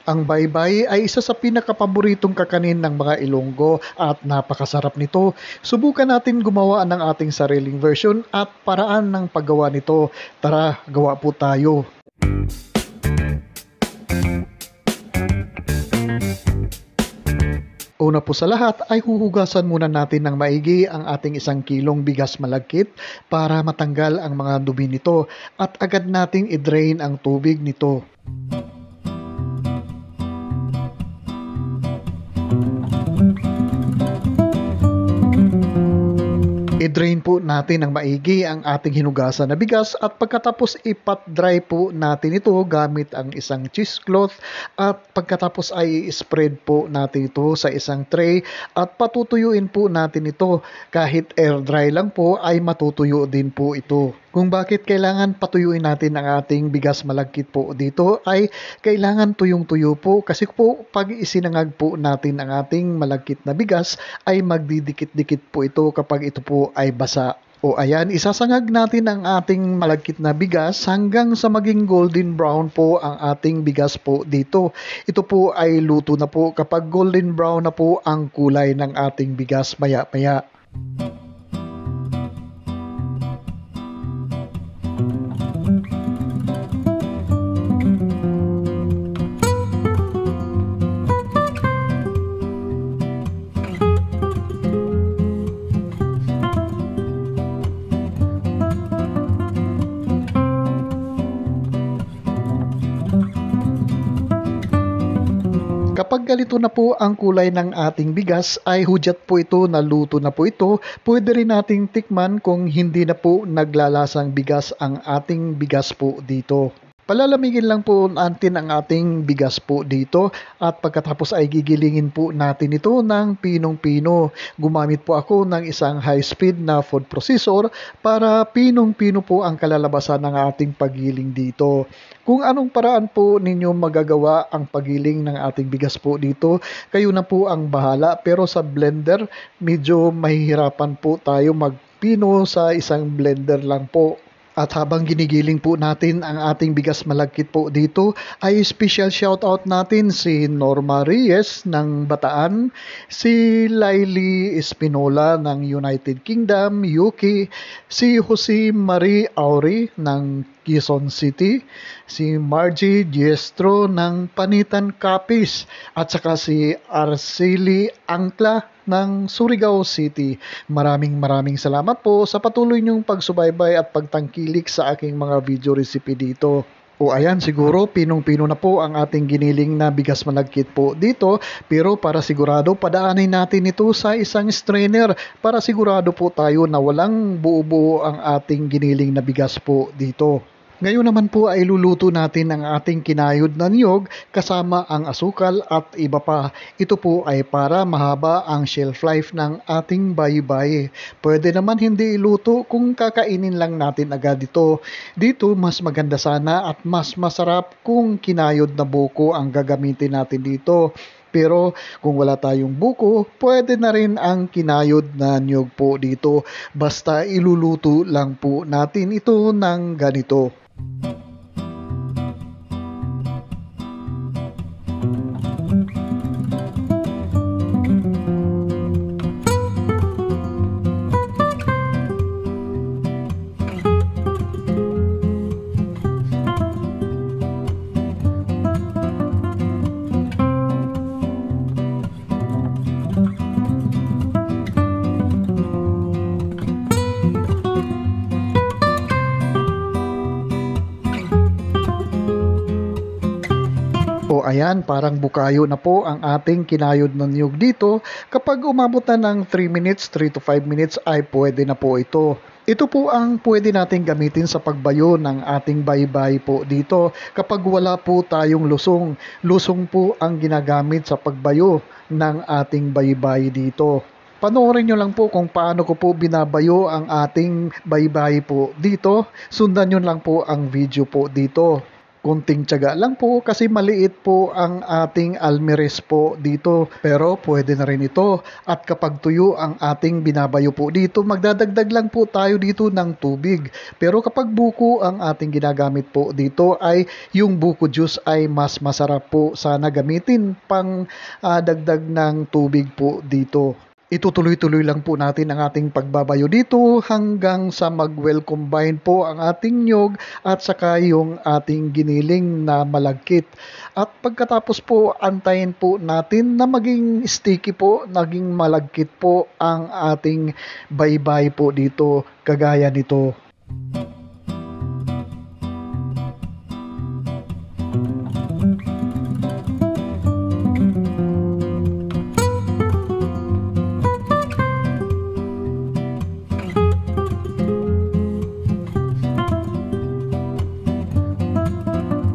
Ang baybay ay isa sa pinakapaboritong kakanin ng mga Ilonggo at napakasarap nito. Subukan natin gumawa ng ating sariling version at paraan ng paggawa nito. Tara, gawa po tayo. Una po sa lahat ay huhugasan muna natin ng maigi ang ating 1 kilong bigas malagkit para matanggal ang mga dumi nito at agad nating i-drain ang tubig nito. I-drain po natin ng maigi ang ating hinugasan na bigas at pagkatapos ipat-dry po natin ito gamit ang isang cheesecloth at pagkatapos ay i-spread po natin ito sa isang tray at patutuyuin po natin ito. Kahit air dry lang po ay matutuyo din po ito. Kung bakit kailangan patuyuin natin ang ating bigas malagkit po dito ay kailangan tuyong-tuyo po kasi po pag isinangag po natin ang ating malagkit na bigas ay magdidikit-dikit po ito kapag ito po ay basa. O ayan, isasangag natin ang ating malagkit na bigas hanggang sa maging golden brown po ang ating bigas po dito. Ito po ay luto na po kapag golden brown na po ang kulay ng ating bigas maya-maya. Kapag ganito na po ang kulay ng ating bigas ay hudyat po ito na luto na po ito. Pwede rin nating tikman kung hindi na po naglalasang bigas ang ating bigas po dito. Palalamigin lang po natin ang ating bigas po dito at pagkatapos ay gigilingin po natin ito ng pinong-pino. Gumamit po ako ng isang high-speed na food processor para pinong-pino po ang kalalabasan ng ating paggiling dito. Kung anong paraan po ninyo magagawa ang paggiling ng ating bigas po dito, kayo na po ang bahala. Pero sa blender, medyo mahihirapan po tayo magpino sa isang blender lang po. At habang ginigiling po natin ang ating bigas malagkit po dito, ay special shoutout natin si Norma Reyes ng Bataan, si Laili Espinola ng United Kingdom, UK, si Jose Marie Auri ng Quezon City, si Margie Diestro ng Panitan Capiz, at saka si Arceli Angkla ng Surigao City. Maraming salamat po sa patuloy niyong pagsubaybay at pagtangkilik sa aking mga video recipe dito. O ayan, siguro pinong-pino na po ang ating giniling na bigas malagkit po dito, pero para sigurado padaanin natin ito sa isang strainer para sigurado po tayo na walang buo-buo ang ating giniling na bigas po dito. Ngayon naman po ay luluto natin ang ating kinayod na niyog kasama ang asukal at iba pa. Ito po ay para mahaba ang shelf life ng ating bayi-bayi. Pwede naman hindi iluto kung kakainin lang natin agad ito. Dito mas maganda sana at mas masarap kung kinayod na buko ang gagamitin natin dito. Pero kung wala tayong buko, pwede na rin ang kinayod na niyog po dito. Basta iluluto lang po natin ito ng ganito. O ayan, parang bukayo na po ang ating kinayod na niyog dito. Kapag umabot na ng 3 minutes, 3 to 5 minutes ay pwede na po ito. Ito po ang pwede natin gamitin sa pagbayo ng ating baybay po dito. Kapag wala po tayong lusong, lusong po ang ginagamit sa pagbayo ng ating baybay dito. Panoorin nyo lang po kung paano ko po binabayo ang ating baybay po dito. Sundan nyo lang po ang video po dito. Konting tiyaga lang po kasi maliit po ang ating almirez po dito. Pero pwede na rin ito. At kapag tuyo ang ating binabayo po dito, magdadagdag lang po tayo dito ng tubig. Pero kapag buko ang ating ginagamit po dito ay yung buko juice ay mas masarap po sana gamitin pang dagdag ng tubig po dito. Itutuloy-tuloy lang po natin ang ating pagbabayo dito hanggang sa mag-well combine po ang ating nyog at saka yung ating giniling na malagkit. At pagkatapos po, antayin po natin na maging sticky po, naging malagkit po ang ating baybay po dito, kagaya nito.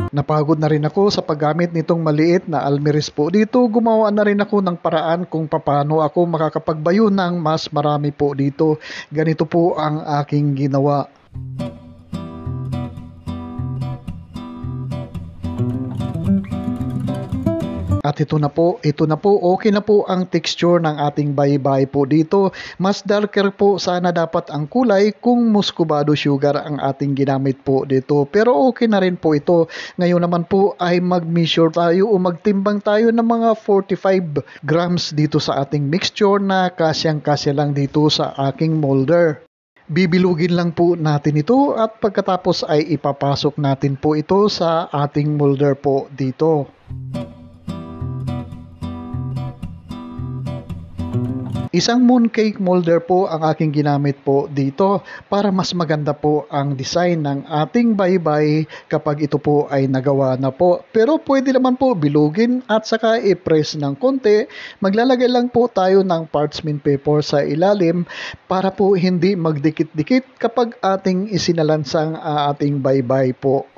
Napagod na rin ako sa paggamit nitong maliit na almirez po dito. Gumawa na rin ako ng paraan kung paano ako makakapagbayo ng mas marami po dito. Ganito po ang aking ginawa. At ito na po, okay na po ang texture ng ating baybay po dito. Mas darker po sana dapat ang kulay kung muscovado sugar ang ating ginamit po dito. Pero okay na rin po ito. Ngayon naman po ay mag-measure tayo o magtimbang tayo ng mga 45 grams dito sa ating mixture na kasyang-kasya lang dito sa aking molder. Bibilugin lang po natin ito at pagkatapos ay ipapasok natin po ito sa ating molder po dito. Isang mooncake molder po ang aking ginamit po dito para mas maganda po ang design ng ating baybay kapag ito po ay nagawa na po. Pero pwede naman po bilugin at saka i-press ng konti. Maglalagay lang po tayo ng parchment paper sa ilalim para po hindi magdikit-dikit kapag ating isinalansang ating baybay po.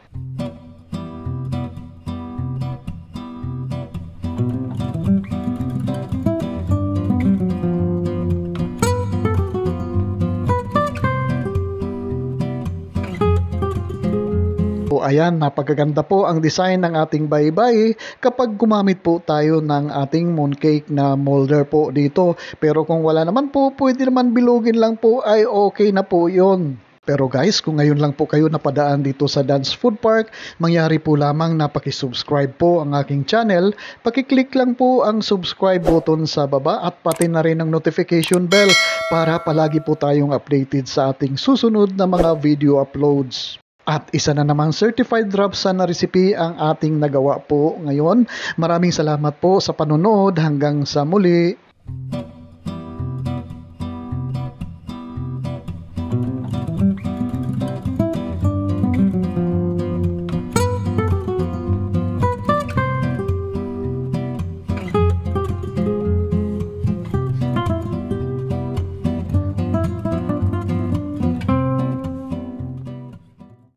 Ayan, napakaganda po ang design ng ating baybay kapag gumamit po tayo ng ating mooncake na molder po dito. Pero kung wala naman po, pwede naman bilugin lang po ay okay na po yon. Pero guys, kung ngayon lang po kayo napadaan dito sa Dan's Food Park, mangyari po lamang na pakisubscribe po ang aking channel. Pakiclick lang po ang subscribe button sa baba at pati na rin ang notification bell para palagi po tayong updated sa ating susunod na mga video uploads. At isa na namang certified Rabsan na recipe ang ating nagawa po ngayon. Maraming salamat po sa panonood. Hanggang sa muli.